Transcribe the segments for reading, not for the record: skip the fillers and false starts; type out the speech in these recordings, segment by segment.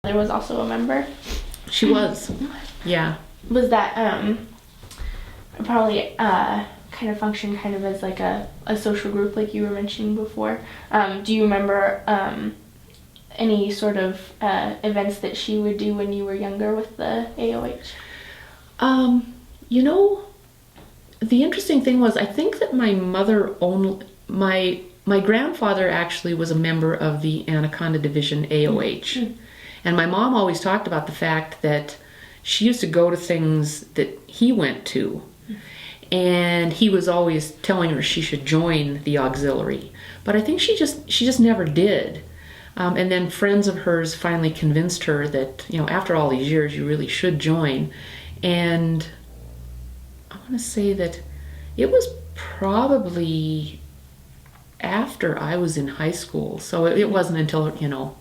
There was also a member. She was, yeah. Was that probably kind of functioned kind of as like a social group like you were mentioning before? Do you remember any sort of events that she would do when you were younger with the AOH? You know, the interesting thing was, I think that my mother my grandfather actually was a member of the Anaconda Division AOH. Mm-hmm. And my mom always talked about the fact that she used to go to things that he went to. Mm-hmm. And he was always telling her she should join the auxiliary. But I think she just never did. And then friends of hers finally convinced her that, you know, after all these years, you really should join. And I want to say that it was probably after I was in high school. So it wasn't until, you know,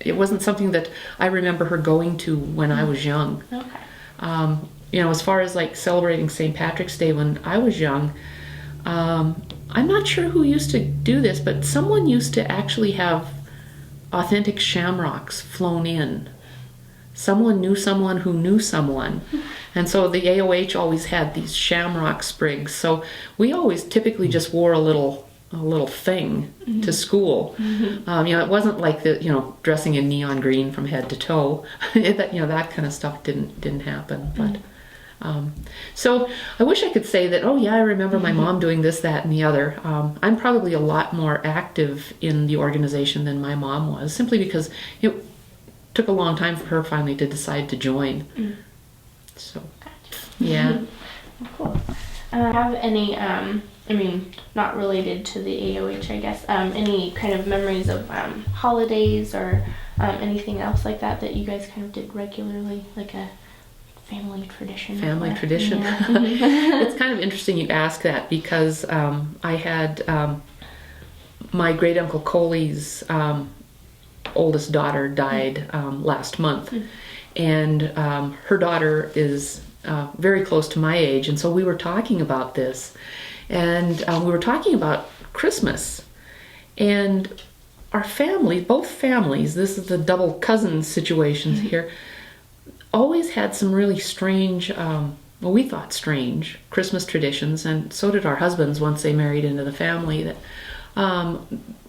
it wasn't something that I remember her going to when I was young. Okay. You know, as far as like celebrating St. Patrick's Day when I was young, I'm not sure who used to do this, but someone used to actually have authentic shamrocks flown in. Someone knew someone who knew someone. And so the AOH always had these shamrock sprigs. So we always typically just wore a little thing mm-hmm. to school. Mm-hmm. You know, it wasn't like the, you know, dressing in neon green from head to toe. That, you know, that kind of stuff didn't happen. But so I wish I could say that, oh yeah, I remember my mom doing this, that, and the other. I'm probably a lot more active in the organization than my mom was, simply because it took a long time for her finally to decide to join. Mm. So, gotcha. Yeah. Cool. Have any, I mean, not related to the AOH, I guess, any kind of memories of holidays or anything else like that that you guys kind of did regularly, like a family tradition? Family tradition? Yeah. It's kind of interesting you ask that, because I had my great uncle Coley's oldest daughter died last month, and her daughter is very close to my age, and so we were talking about this, and we were talking about Christmas, and our family, both families, this is the double cousin situations here, always had some really strange, well, we thought strange Christmas traditions, and so did our husbands once they married into the family. That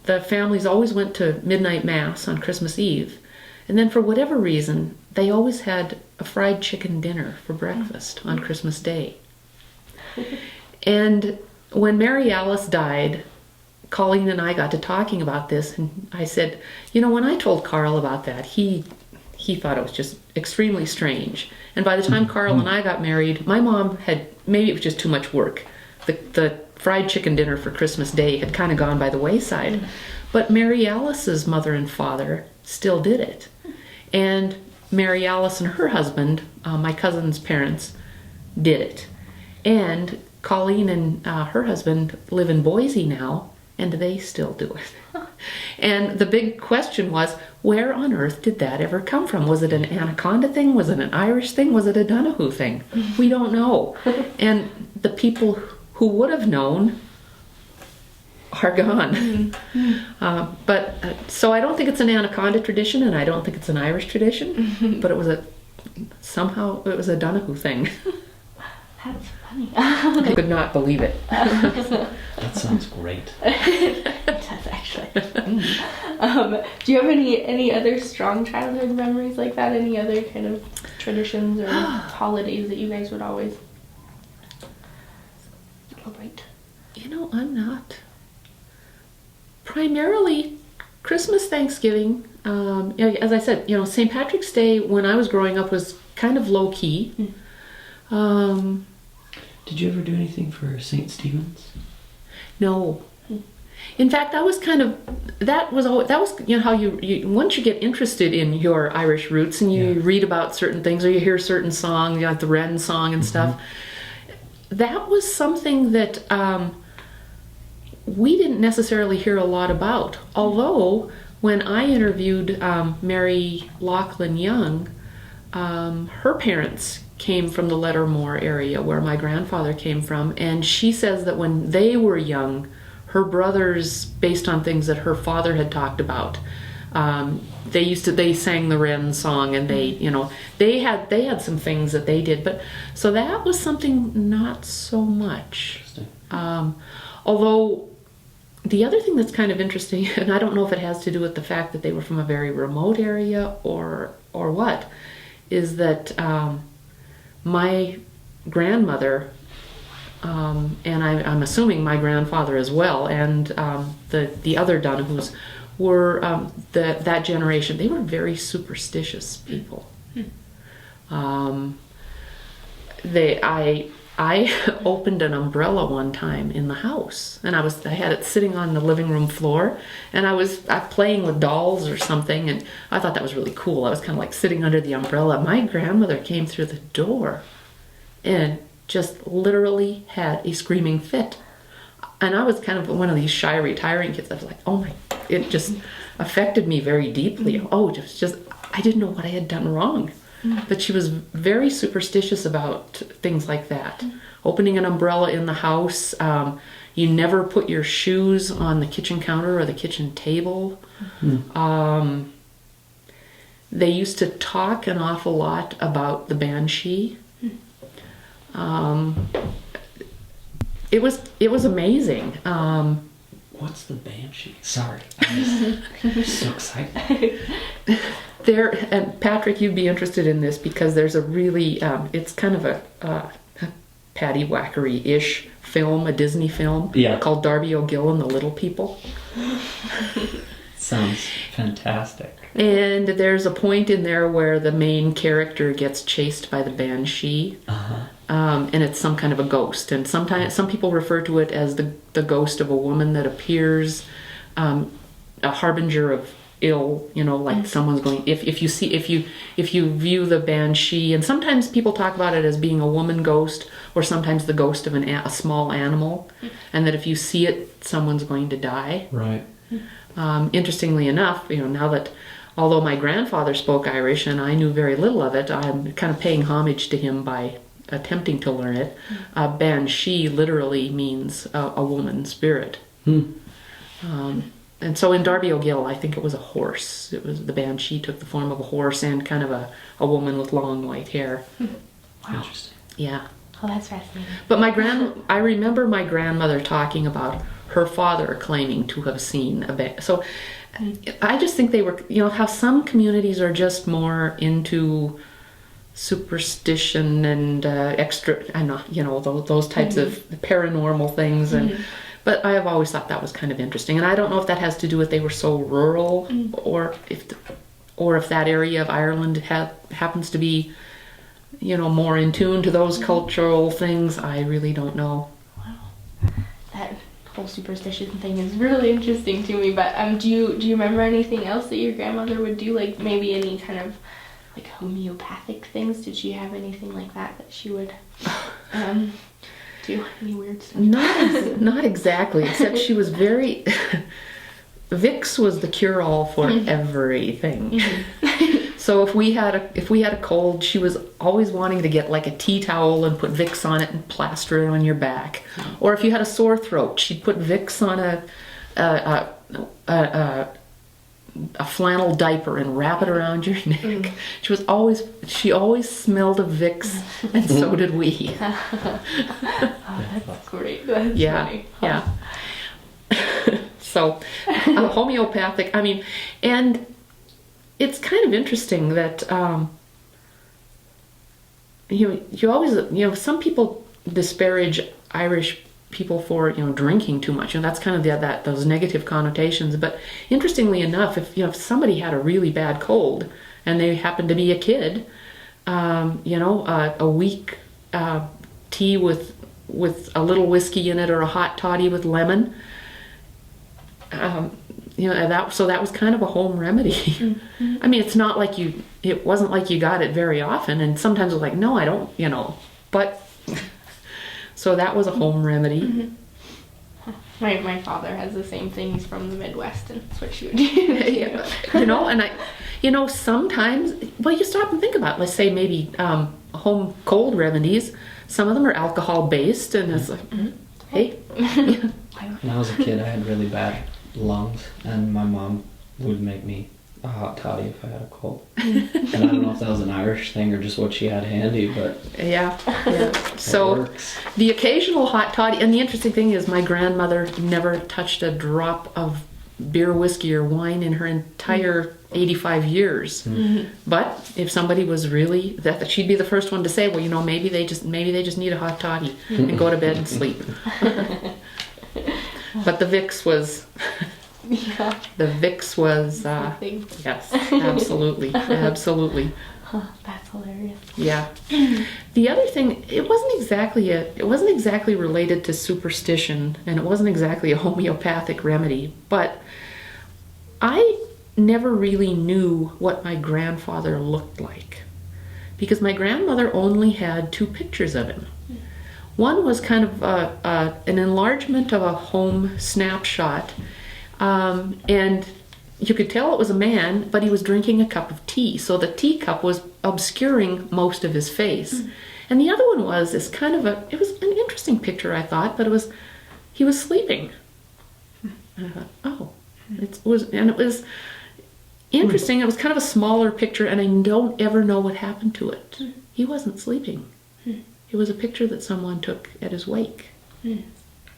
the families always went to midnight mass on Christmas Eve, and then for whatever reason they always had a fried chicken dinner for breakfast on Christmas Day. And when Mary Alice died, Colleen and I got to talking about this, and I said, you know, when I told Carl about that, he thought it was just extremely strange. And by the time Carl and I got married, my mom had, maybe it was just too much work. The fried chicken dinner for Christmas Day had kind of gone by the wayside. But Mary Alice's mother and father still did it. And Mary Alice and her husband, my cousin's parents, did it. And Colleen and her husband live in Boise now, and they still do it. And the big question was, where on earth did that ever come from? Was it an Anaconda thing? Was it an Irish thing? Was it a Donahue thing? We don't know. And the people who would have known are gone. But so I don't think it's an Anaconda tradition, and I don't think it's an Irish tradition, but it was somehow it was a Donahue thing. That's funny. I could not believe it. That sounds great. It does, actually. Do you have any other strong childhood memories like that? Any other kind of traditions or holidays that you guys would always celebrate? You know, I'm not. Primarily Christmas, Thanksgiving. As I said, you know, St. Patrick's Day when I was growing up was kind of low key. Did you ever do anything for St. Stephen's? No. In fact, that was you know how you once you get interested in your Irish roots and you read about certain things or you hear certain songs, you know, like the Wren song and stuff. That was something that we didn't necessarily hear a lot about. Although when I interviewed Mary Laughlin Young, her parents came from the Lettermore area where my grandfather came from, and she says that when they were young, her brothers, based on things that her father had talked about, They sang the Wren song, and they had some things that they did, but so that was something not so much. Interesting. Although the other thing that's kind of interesting, and I don't know if it has to do with the fact that they were from a very remote area or what, is that my grandmother, and I'm assuming my grandfather as well, and the other Donahues were that generation. They were very superstitious people. I opened an umbrella one time in the house, and I had it sitting on the living room floor, and I was playing with dolls or something, and I thought that was really cool. I was kind of like sitting under the umbrella. My grandmother came through the door and just literally had a screaming fit. And I was kind of one of these shy, retiring kids. I was like, oh my, it just affected me very deeply. Oh, just I didn't know what I had done wrong. But she was very superstitious about things like that. Opening an umbrella in the house. You never put your shoes on the kitchen counter or the kitchen table. They used to talk an awful lot about the banshee. It was amazing. What's the banshee? Sorry, I'm so excited. And Patrick, you'd be interested in this because there's a really, it's kind of a paddywhackery-ish film, a Disney film, called Darby O'Gill and the Little People. Sounds fantastic. And there's a point in there where the main character gets chased by the banshee. And it's some kind of a ghost. And sometimes some people refer to it as the ghost of a woman that appears, a harbinger of ill, like someone's going, if you view the banshee, and sometimes people talk about it as being a woman ghost, or sometimes the ghost of a small animal, and that if you see it, someone's going to die. Right. Interestingly enough, now that although my grandfather spoke Irish and I knew very little of it, I'm kind of paying homage to him by attempting to learn it. Banshee literally means a woman spirit. And so in Darby O'Gill, I think it was a horse. It was the banshee took the form of a horse and kind of a woman with long white hair. Wow. Interesting. Yeah. Oh, that's fascinating. But I remember my grandmother talking about her father claiming to have seen a banshee. So I just think they were, how some communities are just more into superstition and extra, those types of paranormal things, and but I have always thought that was kind of interesting, and I don't know if that has to do with they were so rural, or if that area of Ireland happens to be, more in tune to those cultural things. I really don't know. Wow, that whole superstition thing is really interesting to me. But do you remember anything else that your grandmother would do, like maybe any kind of like homeopathic things? Did she have anything like that she would do? Any weird stuff? Not exactly, except she was very Vicks was the cure-all for everything. So if we had a cold, she was always wanting to get like a tea towel and put Vicks on it and plaster it on your back. Or if you had a sore throat, she'd put Vicks on a flannel diaper and wrap it around your neck. She always smelled of Vicks, and so did we. That's great. That's funny. Yeah. So homeopathic. And it's kind of interesting that you always some people disparage Irish people for drinking too much, and that's kind of those negative connotations. But interestingly enough, if somebody had a really bad cold and they happened to be a kid, a weak tea with a little whiskey in it, or a hot toddy with lemon, that was kind of a home remedy. It's not like it wasn't like you got it very often, and sometimes it was like, no, I don't, but so that was a home remedy. My father has the same thing. He's from the Midwest, and that's what she would do. And sometimes, well, you stop and think about it. Let's say maybe home cold remedies. Some of them are alcohol based, and it's like, hey. When I was a kid, I had really bad lungs, and my mom would make me a hot toddy if I had a cold. And I don't know if that was an Irish thing or just what she had handy, but Yeah. it So works. the occasional hot toddy, and the interesting thing is my grandmother never touched a drop of beer, whiskey, or wine in her entire 85 years. But if somebody was really that, she'd be the first one to say, well, you know, maybe they just need a hot toddy and go to bed and sleep. But the Vicks was Yeah. the Vicks was Something. yes, absolutely, absolutely. Huh, that's hilarious. Yeah. The other thing, it wasn't exactly related to superstition, and it wasn't exactly a homeopathic remedy, but I never really knew what my grandfather looked like, because my grandmother only had 2 pictures of him. One was kind of an enlargement of a home snapshot, and you could tell it was a man, but he was drinking a cup of tea, so the teacup was obscuring most of his face. And the other one was this kind of it was an interesting picture, I thought, but he was sleeping. And I thought, oh, it was interesting. It was kind of a smaller picture, and I don't ever know what happened to it. He wasn't sleeping. It was a picture that someone took at his wake.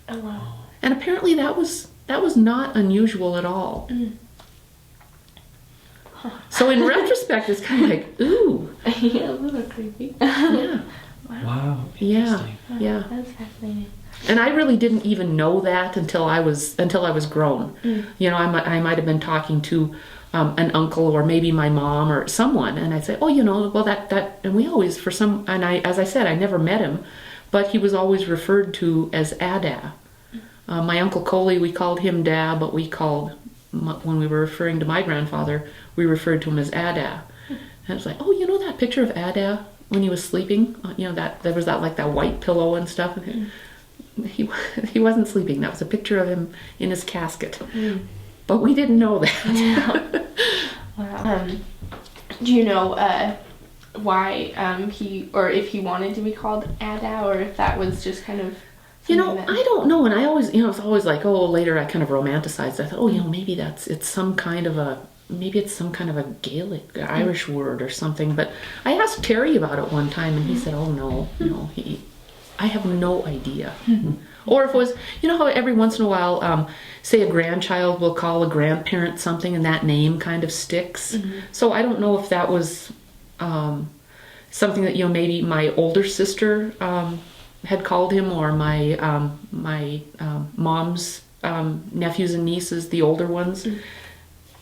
Oh wow. And apparently that was not unusual at all. So in retrospect, it's kind of like, ooh. Yeah, a little creepy. Yeah. Wow. Yeah. Interesting. Yeah. That's fascinating. And I really didn't even know that until I was grown. You know, I might have been talking to an uncle or maybe my mom or someone, and I'd say, oh, you know, well that, and we always as I said, I never met him, but he was always referred to as Ada. My Uncle Coley, we called him Da, but when we were referring to my grandfather, we referred to him as Ada. And it's like, oh, you know that picture of Ada when he was sleeping? You know, that there was that white pillow and stuff. And he wasn't sleeping. That was a picture of him in his casket. But we didn't know that. Wow. Do you know why if he wanted to be called Ada, or if that was just kind of You know, I don't know, and I always, it's always like, oh, later I kind of romanticized. I thought, oh, you know, maybe it's some kind of a Gaelic, Irish word or something. But I asked Terry about it one time, and he said, oh no, I have no idea. Or if it was, you know how every once in a while, say a grandchild will call a grandparent something, and that name kind of sticks. So I don't know if that was something that, you know, maybe my older sister had called him, or my mom's nephews and nieces, the older ones.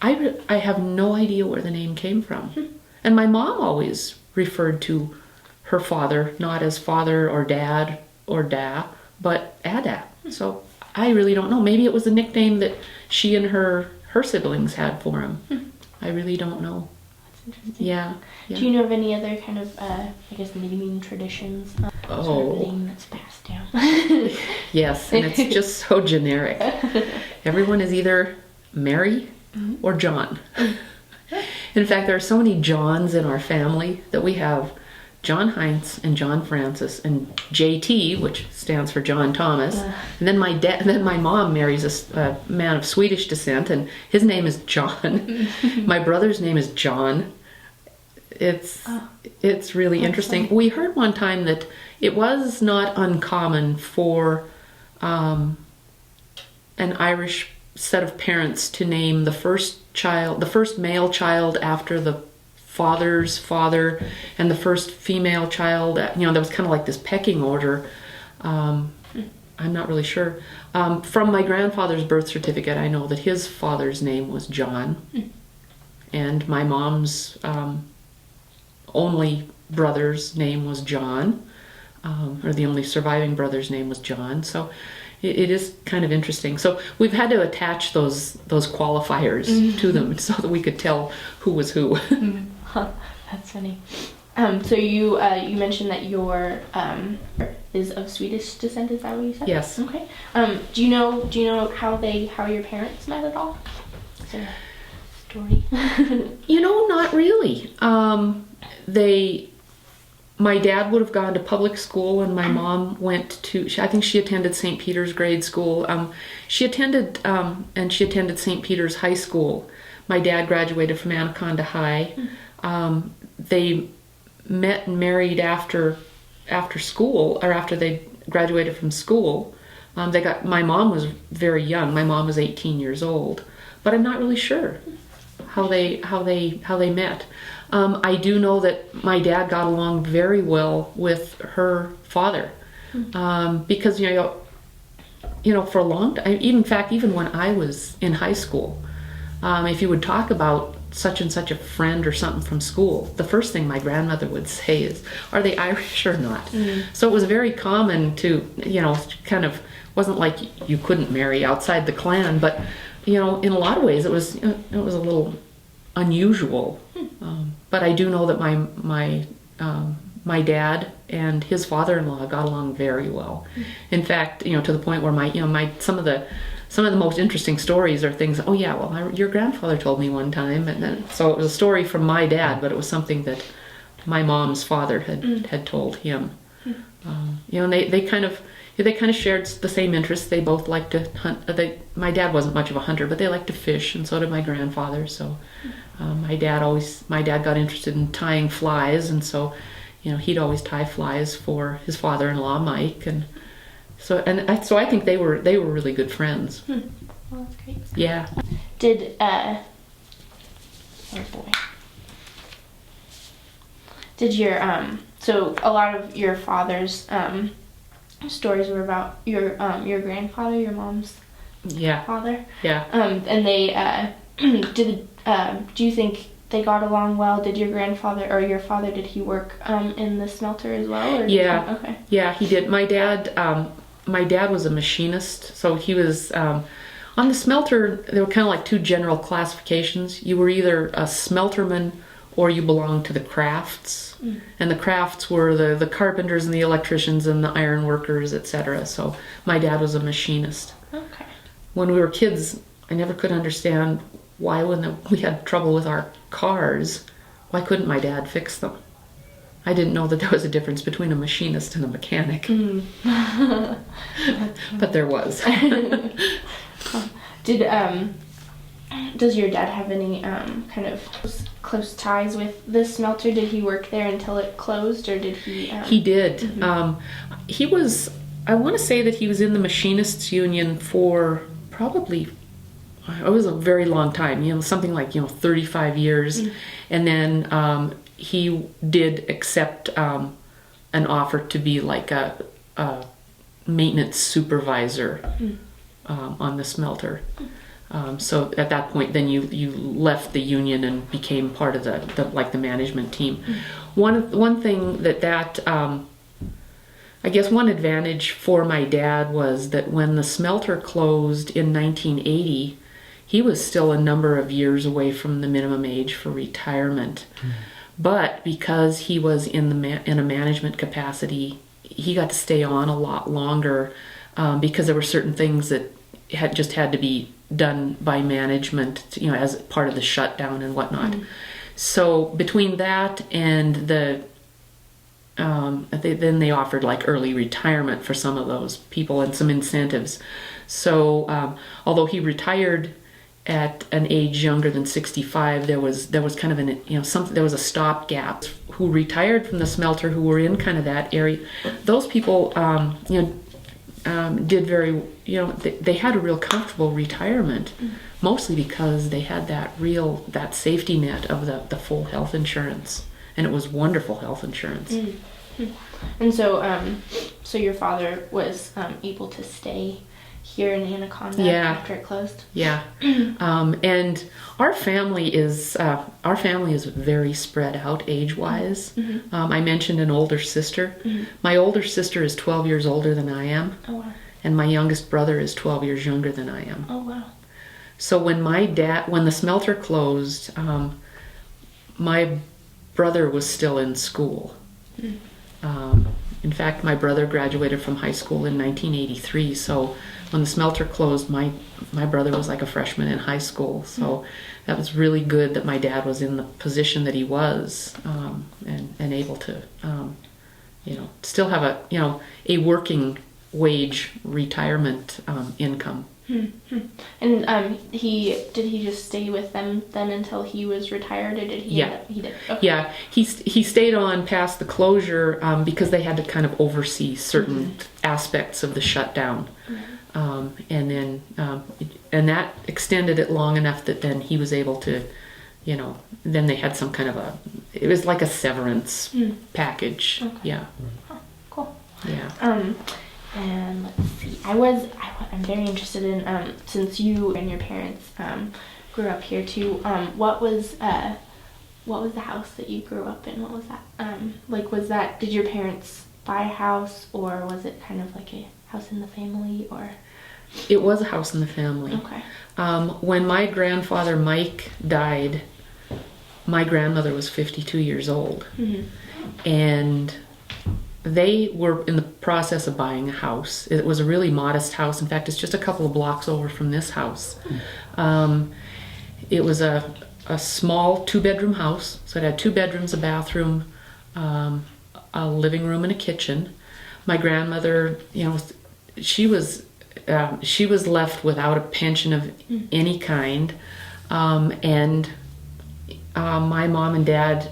I have no idea where the name came from. And my mom always referred to her father not as father or dad or da, but Ada. So I really don't know. Maybe it was a nickname that she and her siblings had for him. I really don't know. That's interesting. Yeah. Do you know of any other kind of, I guess, naming traditions? Sort of name that's passed down. Yes, and it's just so generic. Everyone is either Mary or John. In fact, there are so many Johns in our family that we have John Heinz and John Francis and JT, which stands for John Thomas. And then my mom marries a man of Swedish descent, and his name is John. My brother's name is John. It's really interesting. Funny. We heard one time that it was not uncommon for an Irish set of parents to name the first male child after the father's father, and the first female child. You know, there was kind of like this pecking order. I'm not really sure. From my grandfather's birth certificate, I know that his father's name was John, and my mom's only brother's name was John, or the only surviving brother's name was John. So it is kind of interesting. So we've had to attach those qualifiers to them so that we could tell who was who. That's funny. So you mentioned that your is of Swedish descent. Is that what you said? Yes. Okay. Do you know how your parents met at all? Is there a story? You know, not really. My dad would have gone to public school, and my mom I think she attended St. Peter's grade school. She attended St. Peter's High School, my dad graduated from Anaconda High. They met and married after school, or after they graduated from school. My mom was very young. My mom was 18 years old, but I'm not really sure how they met. I do know that my dad got along very well with her father, because for a long time, in fact, even when I was in high school, if you would talk about such and such a friend or something from school, the first thing my grandmother would say is, "Are they Irish or not?" So it was very common to, kind of, wasn't like you couldn't marry outside the clan, but in a lot of ways it was a little unusual. But I do know that my dad and his father-in-law got along very well. In fact, to the point where some of the most interesting stories are things. Oh yeah, well, your grandfather told me one time, and then so it was a story from my dad, but it was something that my mom's father had told him. And they kind of shared the same interests. They both liked to hunt. My dad wasn't much of a hunter, but they liked to fish, and so did my grandfather. So my dad got interested in tying flies, and so he'd always tie flies for his father-in-law Mike, and so I think they were really good friends. Well, that's great. Yeah. Did oh boy. Did your so a lot of your father's stories were about your grandfather, your mom's father? Yeah. And they do you think they got along well? Did your grandfather or your father, did he work in the smelter as well? Or Okay. Yeah, he did. My dad was a machinist, so he was on the smelter. There were kind of like two general classifications. You were either a smelterman or you belonged to the crafts, and the crafts were the carpenters and the electricians and the iron workers, etc. So my dad was a machinist. Okay. When we were kids, I never could understand why when we had trouble with our cars, why couldn't my dad fix them? I didn't know that there was a difference between a machinist and a mechanic. But there was. Does your dad have any kind of close ties with the smelter? Did he work there until it closed, or did he? He did. He was, I want to say that he was in the machinists union for probably, it was a very long time, something like 35 years. And then he did accept an offer to be like a maintenance supervisor on the smelter. So at that point, then you left the union and became part of the management team. One thing that I guess one advantage for my dad was that when the smelter closed in 1980, he was still a number of years away from the minimum age for retirement. But because he was in a management capacity, he got to stay on a lot longer because there were certain things that had to be done by management, as part of the shutdown and whatnot. So between that and then they offered like early retirement for some of those people and some incentives. So although he retired at an age younger than 65, there was kind of there was a stopgap. Who retired from the smelter, who were in kind of that area, those people did very, they had a real comfortable retirement, mostly because they had that safety net of the full health insurance, and it was wonderful health insurance. And so so your father was able to stay here in Anaconda after it closed? Yeah. And our family is very spread out age-wise. I mentioned an older sister. My older sister is 12 years older than I am. Oh, wow. And my youngest brother is 12 years younger than I am. Oh, wow. So when the smelter closed, my brother was still in school. In fact, my brother graduated from high school in 1983, so when the smelter closed, my brother was like a freshman in high school. So that was really good that my dad was in the position that he was, and able to, still have a working wage retirement income. And he just stay with them then until he was retired, or did he? Yeah. He did. Okay. Yeah, he stayed on past the closure because they had to kind of oversee certain aspects of the shutdown. And then and that extended it long enough that then he was able to, then they had some kind of it was like a severance package. Okay. Yeah. Oh, cool. Yeah. And let's see. I'm very interested in since you and your parents grew up here too. What was the house that you grew up in? What was that? Did your parents buy a house, or was it kind of like a house in the family, or? It was a house in the family. Okay. When my grandfather Mike died, my grandmother was 52 years old, and they were in the process of buying a house. It was a really modest house. In fact, it's just a couple of blocks over from this house. It was a small 2-bedroom house, so it had 2 bedrooms, a bathroom, a living room, and a kitchen. My grandmother, she was left without a pension of any kind, and my mom and dad,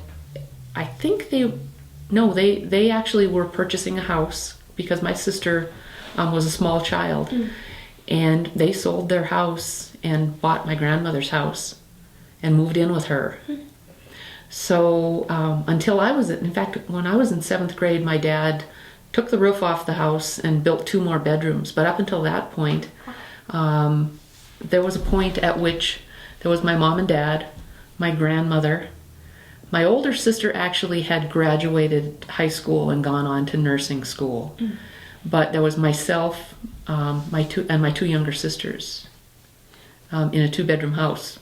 I think they actually were purchasing a house because my sister was a small child, and they sold their house and bought my grandmother's house and moved in with her. So until in fact, when I was in 7th grade, my dad took the roof off the house and built 2 more bedrooms. But up until that point, there was a point at which there was my mom and dad, my grandmother. My older sister actually had graduated high school and gone on to nursing school. But there was myself, my 2 younger sisters in a 2-bedroom house.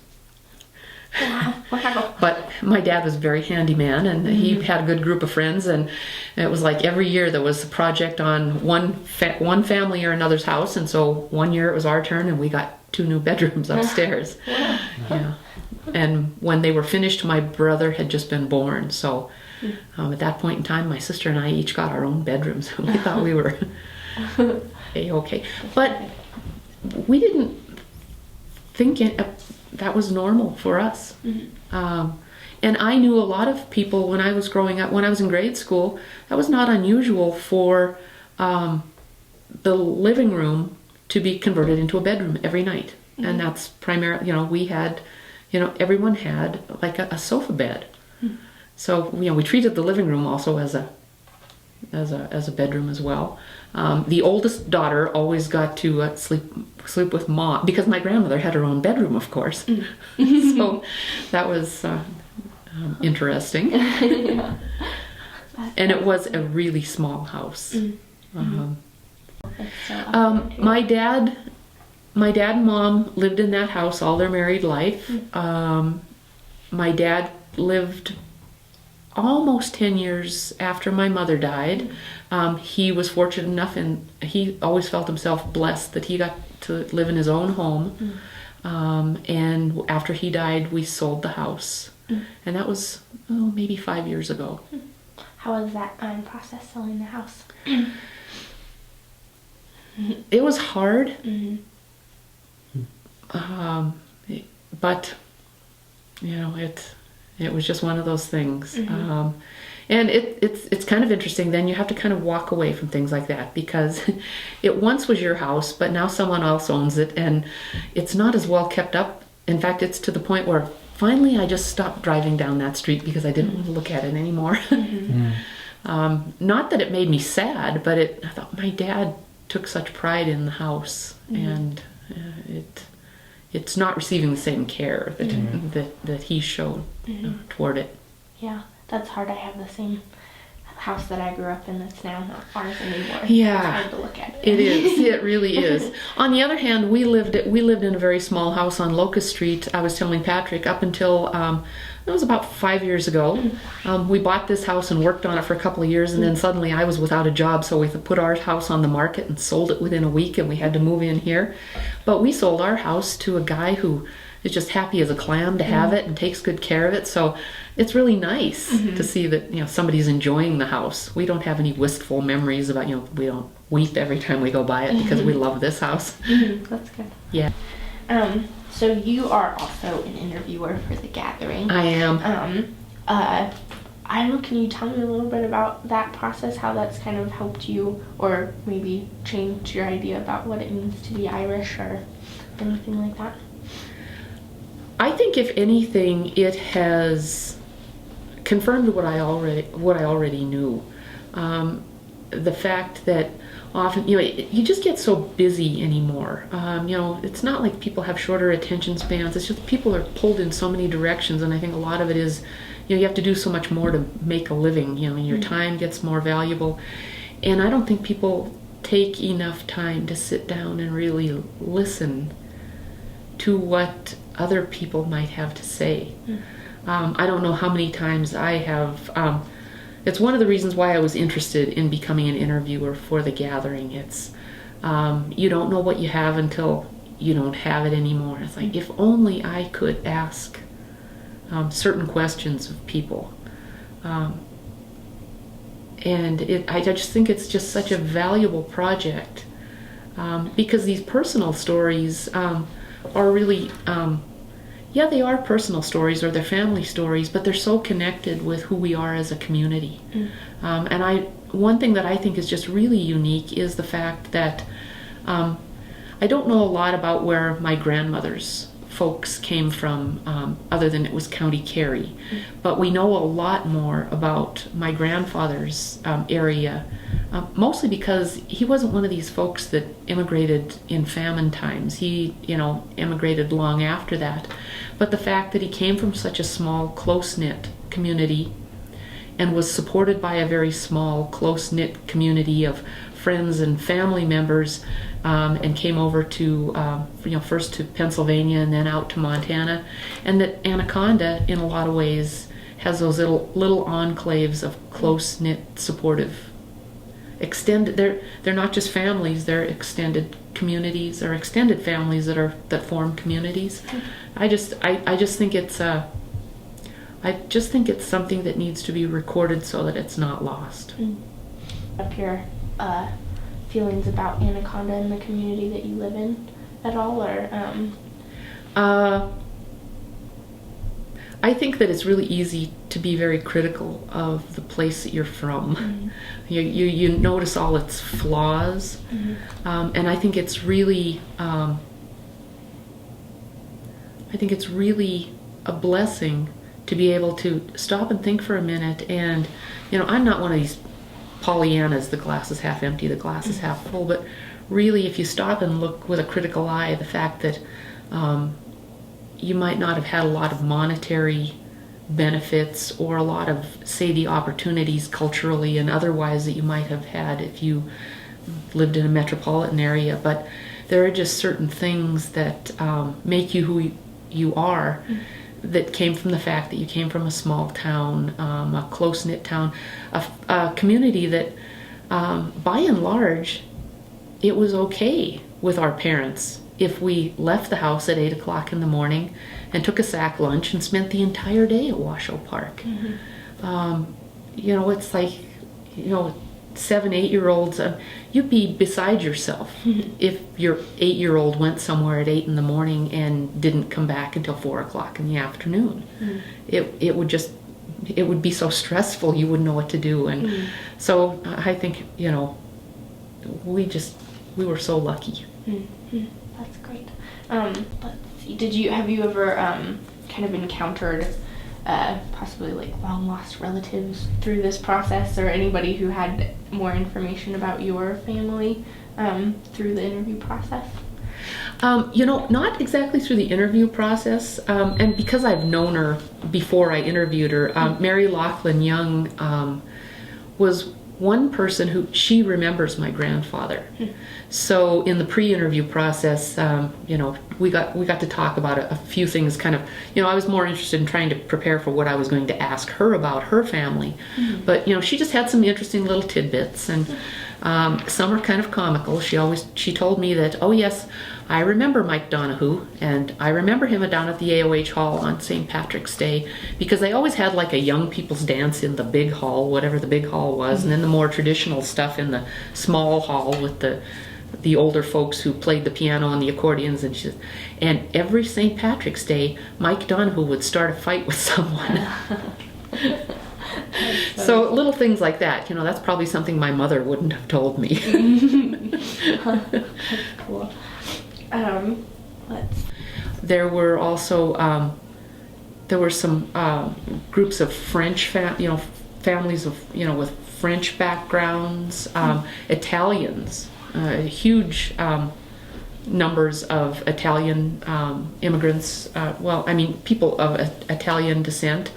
Wow. But my dad was a very handy man, and he had a good group of friends, and it was like every year there was a project on one family or another's house, and so one year it was our turn and we got 2 new bedrooms upstairs. Yeah. And when they were finished, my brother had just been born, so at that point in time my sister and I each got our own bedrooms. We thought we were okay, but we didn't think that was normal for us. And I knew a lot of people when I was growing up, when I was in grade school, that was not unusual for the living room to be converted into a bedroom every night. And that's primarily, we had, everyone had like a sofa bed. So, we treated the living room also as a bedroom as well. The oldest daughter always got to sleep with mom, because my grandmother had her own bedroom, of course. So that was interesting. Yeah. And it was a really small house. So My dad and mom lived in that house all their married life. My dad lived almost 10 years after my mother died. He was fortunate enough, and he always felt himself blessed that he got to live in his own home. And after he died, we sold the house. And that was maybe 5 years ago. How was that process, selling the house? It was hard. But it was just one of those things. And it's kind of interesting. Then you have to kind of walk away from things like that, because it once was your house, but now someone else owns it, and it's not as well kept up. In fact, it's to the point where finally I just stopped driving down that street because I didn't want to look at it anymore. Not that it made me sad, but I thought my dad took such pride in the house, and it's not receiving the same care that he showed toward it. Yeah, that's hard. I have the same house that I grew up in that's now not ours anymore. Yeah, it's hard to look at. It is. It really is. On the other hand, we lived in a very small house on Locust Street. I was telling Patrick, up until it was about 5 years ago. We bought this house and worked on it for a couple of years, and then suddenly I was without a job, so we put our house on the market and sold it within a week, and we had to move in here. But we sold our house to a guy who is just happy as a clam to have it and takes good care of it. So it's really nice to see that somebody's enjoying the house. We don't have any wistful memories about we don't weep every time we go by it because we love this house. That's good. Yeah. So you are also an interviewer for the gathering. I am. I don't know, can you tell me a little bit about that process, how that's kind of helped you, or maybe changed your idea about what it means to be Irish or anything like that? I think if anything, it has confirmed what I already knew. The fact that often, you just get so busy anymore. It's not like people have shorter attention spans. It's just people are pulled in so many directions, and I think a lot of it is, you have to do so much more to make a living. Your time gets more valuable, and I don't think people take enough time to sit down and really listen to what other people might have to say. I don't know how many times I have. It's one of the reasons why I was interested in becoming an interviewer for the gathering. It's you don't know what you have until you don't have it anymore. It's like, if only I could ask certain questions of people. And I just think it's just such a valuable project because these personal stories are really, they are personal stories or they're family stories, but they're so connected with who we are as a community. And one thing that I think is just really unique is the fact that I don't know a lot about where my grandmother's folks came from, other than it was County Kerry. But we know a lot more about my grandfather's area, mostly because he wasn't one of these folks that immigrated in famine times. He, immigrated long after that. But the fact that he came from such a small, close-knit community and was supported by a very small, close-knit community of friends and family members, and came over to, first to Pennsylvania and then out to Montana, and that Anaconda, in a lot of ways, has those little enclaves of close-knit, supportive, extended. They're not just families; they're extended communities or extended families that form communities. I just think it's something that needs to be recorded so that it's not lost. Up your feelings about Anaconda and the community that you live in at all, or I think that it's really easy to be very critical of the place that you're from. You notice all its flaws, and I think it's really a blessing to be able to stop and think for a minute. And I'm not one of these Pollyannas, the glass is half empty, the glass is half full, but really, if you stop and look with a critical eye, the fact that you might not have had a lot of monetary benefits or a lot of, say, the opportunities culturally and otherwise that you might have had if you lived in a metropolitan area, but there are just certain things that make you who you are, that came from the fact that you came from a small town, a close-knit town, a community that, by and large, it was okay with our parents if we left the house at 8 o'clock in the morning and took a sack lunch and spent the entire day at Washoe Park. It's like, 7, 8-year-olds, you'd be beside yourself if your 8-year-old went somewhere at 8 in the morning and didn't come back until 4 o'clock in the afternoon. It would be so stressful, you wouldn't know what to do. And so I think, we were so lucky. That's great. Let's see, have you ever kind of encountered possibly like long lost relatives through this process, or anybody who had more information about your family through the interview process? Not exactly through the interview process, and because I've known her before I interviewed her, Mary Laughlin Young was one person who, she remembers my grandfather. So in the pre-interview process, we got to talk about a few things. Kind of, I was more interested in trying to prepare for what I was going to ask her about her family, but she just had some interesting little tidbits, and some are kind of comical. She told me that, oh yes, I remember Mike Donahue, and I remember him down at the AOH Hall on St. Patrick's Day, because they always had like a young people's dance in the big hall, whatever the big hall was, and then the more traditional stuff in the small hall with the older folks who played the piano and the accordions, and every St. Patrick's Day, Mike Donahue would start a fight with someone. So little things like that, that's probably something my mother wouldn't have told me. Cool. There were also some groups of French families of with French backgrounds, Italians, huge numbers of Italian immigrants. People of Italian descent,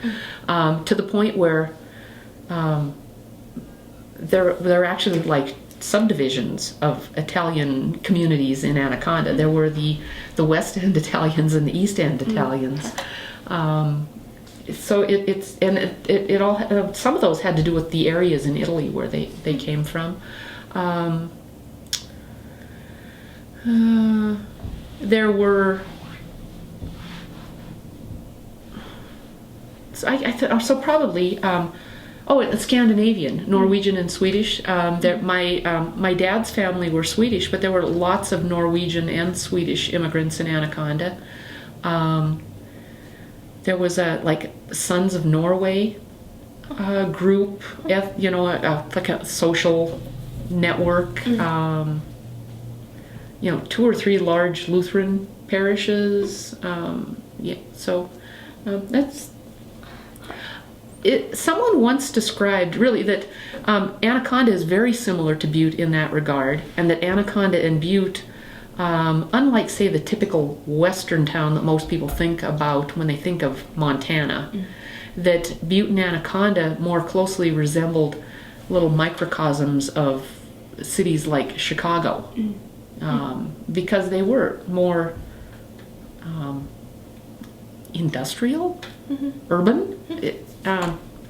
to the point where there are actually like subdivisions of Italian communities in Anaconda. There were the West End Italians and the East End Italians. So it all, some of those had to do with the areas in Italy where they came from. There were probably Scandinavian, Norwegian and Swedish. My dad's family were Swedish, but there were lots of Norwegian and Swedish immigrants in Anaconda. There was a Sons of Norway group, like a social network. 2 or 3 large Lutheran parishes. That's it. Someone once described really that Anaconda is very similar to Butte in that regard, and that Anaconda and Butte, unlike say the typical western town that most people think about when they think of Montana, that Butte and Anaconda more closely resembled little microcosms of cities like Chicago. Because they were more industrial, urban.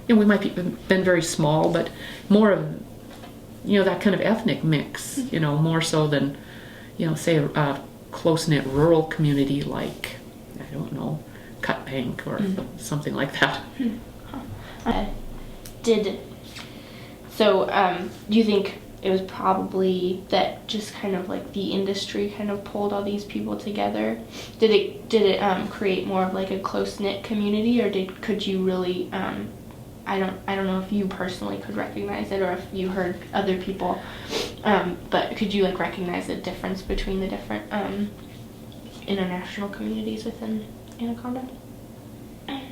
We might have been very small, but more of that kind of ethnic mix. More so than say a close-knit rural community like Cut Bank or something like that. Do you think it was probably that just kind of like the industry kind of pulled all these people together? Did it create more of like a close-knit community, or could you really I don't know if you personally could recognize it or if you heard other people, but could you like recognize the difference between the different international communities within Anaconda? I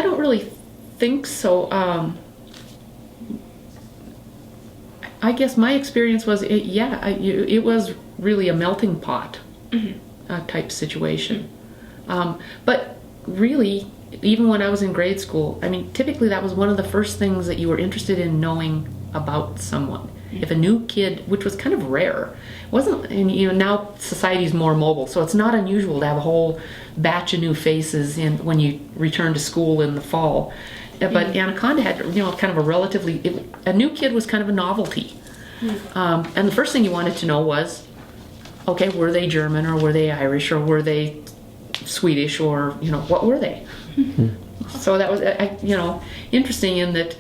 don't really think so. I guess my experience was, it was really a melting pot type situation. But really, even when I was in grade school, typically that was one of the first things that you were interested in knowing about someone. If a new kid, which was kind of rare, wasn't, and now society's more mobile, so it's not unusual to have a whole batch of new faces when you return to school in the fall. But Anaconda had, kind of a new kid was kind of a novelty. And the first thing you wanted to know was, okay, were they German or were they Irish or were they Swedish or, what were they? So that was, interesting in that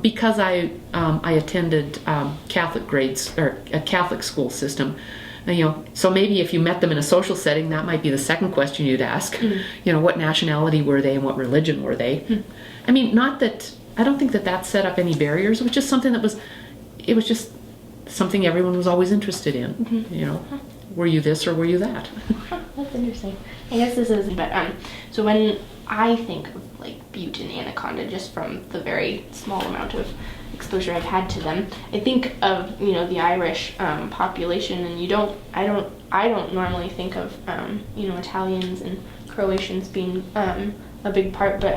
because I attended Catholic grades or a Catholic school system, so maybe if you met them in a social setting, that might be the second question you'd ask. What nationality were they and what religion were they? Not that, I don't think that set up any barriers. It was just something it was just something everyone was always interested in. Were you this or were you that? That's interesting. I guess this isn't, but so when I think of like Butte and Anaconda, just from the very small amount of exposure I've had to them, I think of the Irish population, and I don't normally think of Italians and Croatians being a big part, but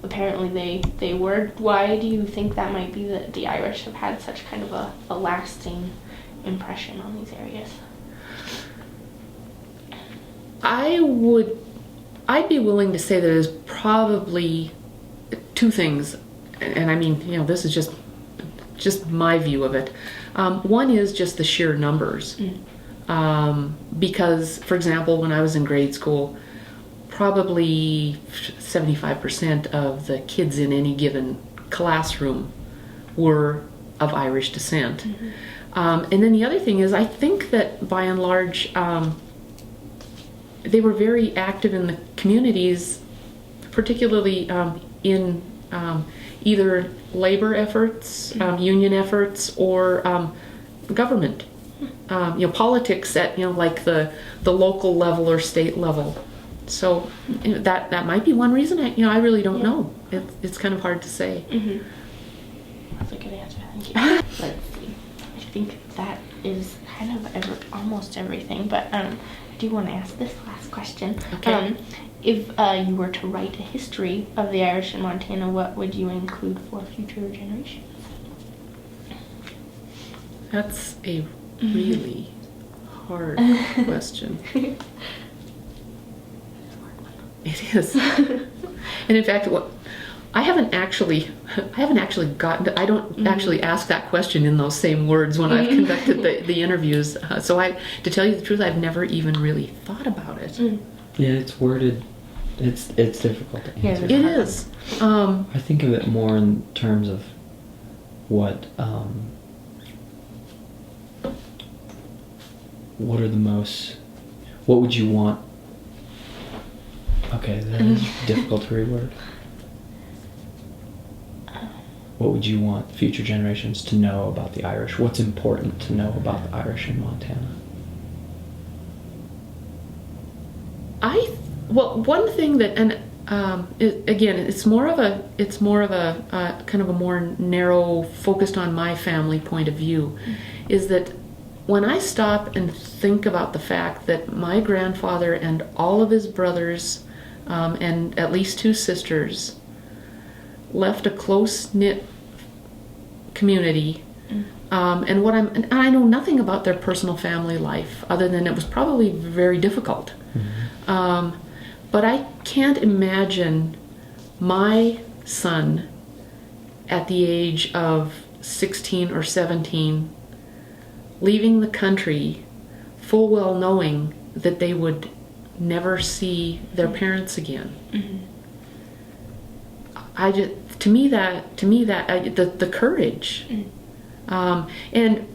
apparently they were. Why do you think that might be that the Irish have had such kind of a lasting impression on these areas? I'd be willing to say that there's probably two things, and I mean, this is just my view of it. One is just the sheer numbers. Because, for example, when I was in grade school, probably 75% of the kids in any given classroom were of Irish descent. And then the other thing is, I think that by and large, they were very active in the communities, particularly in either labor efforts, union efforts, or government. Politics at like the local level or state level. So that might be one reason. I really don't know. It's kind of hard to say. That's a good answer. Thank you. Let's see. I think that is kind of almost everything. But I do want to ask this last question. Okay. If you were to write a history of the Irish in Montana, what would you include for future generations? That's a really hard question. It is. And in fact, I haven't actually gotten to, I don't actually ask that question in those same words when I've conducted the interviews. So to tell you the truth, I've never even really thought about it. Yeah, it's worded. It's difficult to answer. It is. I think of it more in terms of what are the most. What would you want? Okay, that is difficult to reword. What would you want future generations to know about the Irish? What's important to know about the Irish in Montana? Well, one thing that, and again, it's more of a kind of a more narrow, focused on my family point of view, is that when I stop and think about the fact that my grandfather and all of his brothers and at least 2 sisters left a close-knit community, and I know nothing about their personal family life other than it was probably very difficult. But I can't imagine my son at the age of 16 or 17 leaving the country full well knowing that they would never see their parents again. To me that the courage, and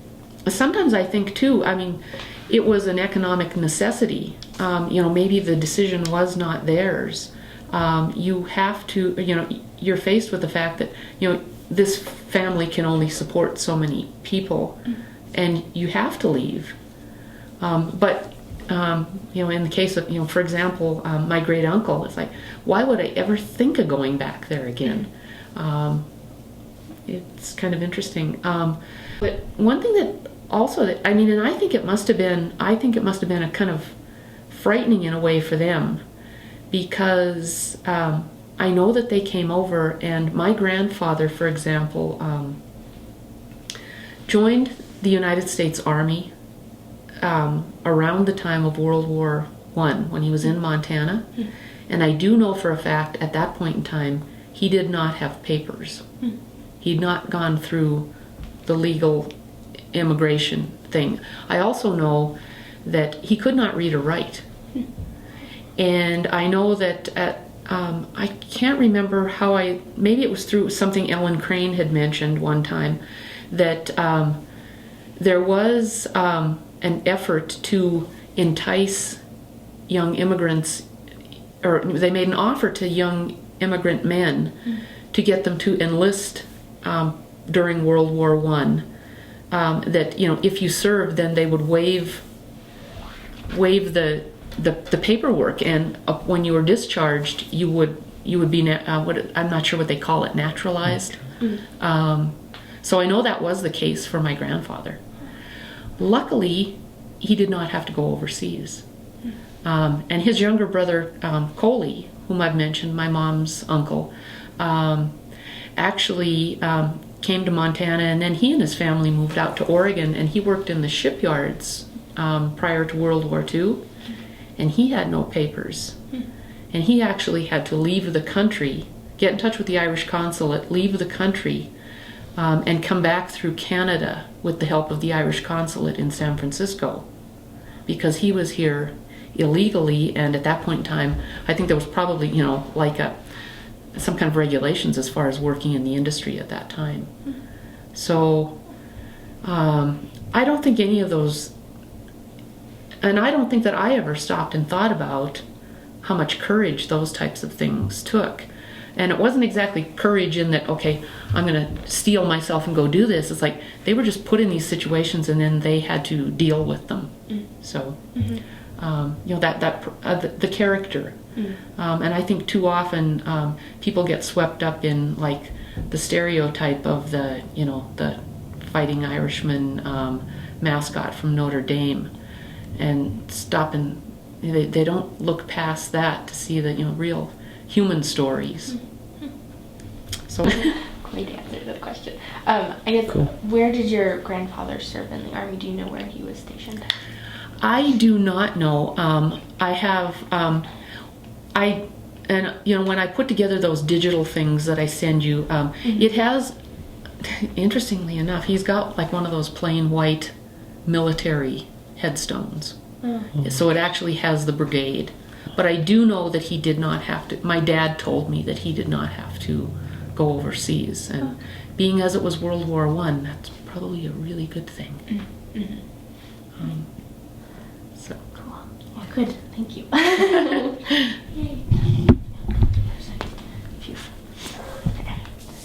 sometimes I think too, I mean, it was an economic necessity. Maybe the decision was not theirs. You have to, you're faced with the fact that, this family can only support so many people, and you have to leave. But in the case of, for example, my great uncle, it's like, why would I ever think of going back there again? It's kind of interesting. But one thing that also, and I think it must have been a kind of frightening in a way for them, because I know that they came over, and my grandfather, for example, joined the United States Army around the time of World War I when he was in Montana. And I do know for a fact at that point in time he did not have papers. He'd not gone through the legal immigration thing. I also know that he could not read or write. And I know that I can't remember how maybe it was through something Ellen Crane had mentioned one time, that there was an effort to entice young immigrants, or they made an offer to young immigrant men to get them to enlist during World War I. That if you served, then they would waive the paperwork, and when you were discharged, you would be I'm not sure what they call it, naturalized. So I know that was the case for my grandfather. Luckily, he did not have to go overseas. And his younger brother, Coley, whom I've mentioned, my mom's uncle, actually came to Montana, and then he and his family moved out to Oregon, and he worked in the shipyards prior to World War II, and he had no papers. And he actually had to leave the country, get in touch with the Irish consulate, leave the country, and come back through Canada with the help of the Irish consulate in San Francisco, because he was here illegally, and at that point in time, I think there was probably, like some kind of regulations as far as working in the industry at that time. So I don't think any of those, and I don't think that I ever stopped and thought about how much courage those types of things took. And it wasn't exactly courage in that, okay, I'm going to steel myself and go do this. It's like they were just put in these situations, and then they had to deal with them. So, the character. And I think too often people get swept up in like the stereotype of the fighting Irishman mascot from Notre Dame, and stop and they don't look past that to see the real human stories. So great answer to the question. I guess, cool. Where did your grandfather serve in the Army? Do you know where he was stationed? I do not know. I have, when I put together those digital things that I send you, it has, interestingly enough, he's got like one of those plain white military headstones. So it actually has the brigade. But I do know that he did not have to, my dad told me that he did not have to go overseas. And being as it was World War I, that's probably a really good thing. So cool. Well, good. Thank you.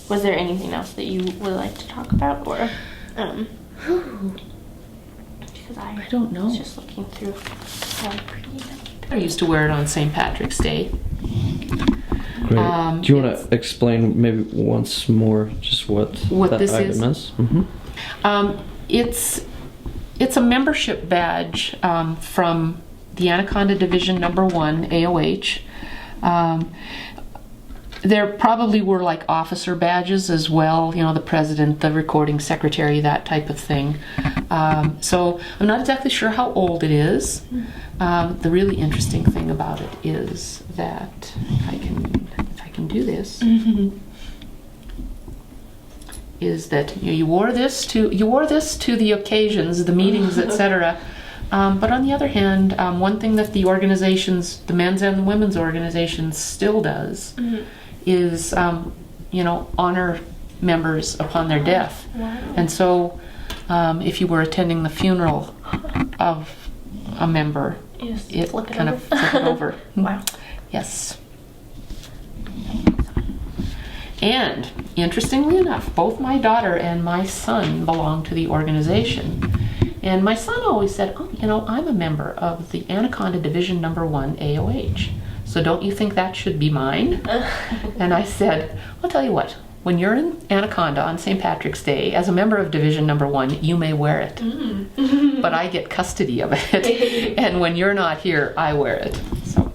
Was there anything else that you would like to talk about, or because I don't know. was just looking through how pretty. I used to wear it on St. Patrick's Day. Great. Do you want to explain maybe once more just what that this item is? It's a membership badge from the Anaconda Division Number 1, AOH. There probably were like officer badges as well, the president, the recording secretary, that type of thing. So I'm not exactly sure how old it is. The really interesting thing about it is that if I can do this, is that you wore this to the occasions, the meetings, etc. But on the other hand, one thing that the organizations, the men's and the women's organizations, still does is honor members upon their death. Wow. And so if you were attending the funeral of a member, it kind of flip it over. Wow. Yes. And interestingly enough, both my daughter and my son belong to the organization. And my son always said, I'm a member of the Anaconda Division Number 1 AOH. So don't you think that should be mine? And I said, I'll tell you what, when you're in Anaconda on St. Patrick's Day, as a member of Division Number 1, you may wear it. But I get custody of it. And when you're not here, I wear it. So